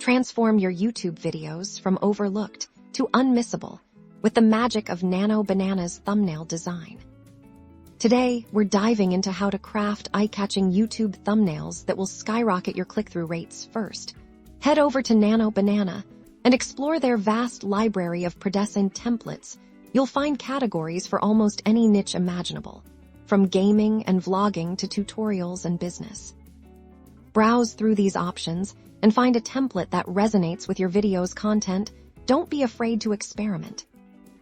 Transform your YouTube videos from overlooked to unmissable with the magic of Nano Banana's thumbnail design. Today, we're diving into how to craft eye-catching YouTube thumbnails that will skyrocket your click-through rates first. Head over to Nano Banana and explore their vast library of predestined templates. You'll find categories for almost any niche imaginable, from gaming and vlogging to tutorials and business. Browse through these options and find a template that resonates with your video's content. Don't be afraid to experiment.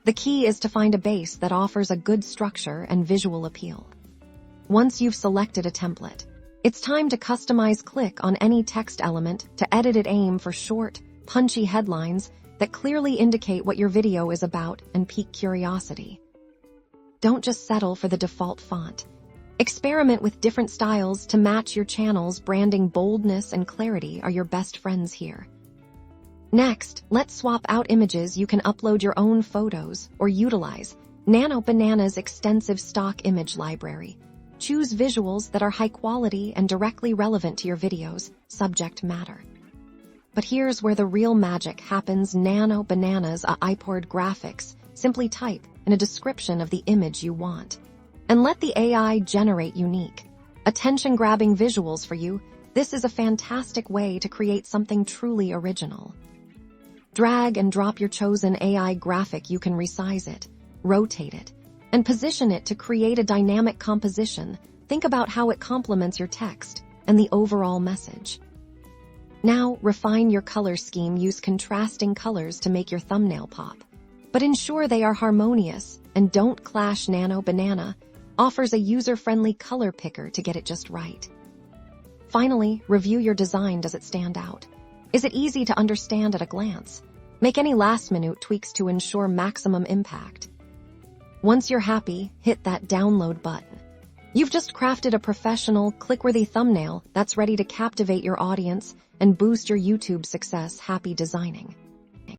The key is to find a base that offers a good structure and visual appeal. Once you've selected a template, it's time to customize. Click on any text element to edit it. Aim for short, punchy headlines that clearly indicate what your video is about and pique curiosity. Don't just settle for the default font. Experiment with different styles to match your channel's branding. Boldness and clarity are your best friends here. Next, let's swap out images. You can upload your own photos or utilize Nano Banana's extensive stock image library. Choose visuals that are high quality and directly relevant to your video's subject matter. But here's where the real magic happens. Nano Banana's iPort graphics. Simply type in a description of the image you want and let the AI generate unique, attention-grabbing visuals for you. This is a fantastic way to create something truly original. Drag and drop your chosen AI graphic. You can resize it, rotate it, and position it to create a dynamic composition. Think about how it complements your text and the overall message. Now, refine your color scheme. Use contrasting colors to make your thumbnail pop, but ensure they are harmonious and don't clash. Nano Banana offers a user-friendly color picker to get it just right. Finally, review your design. Does it stand out? Is it easy to understand at a glance? Make any last-minute tweaks to ensure maximum impact. Once you're happy, hit that download button. You've just crafted a professional, click-worthy thumbnail that's ready to captivate your audience and boost your YouTube success. Happy designing!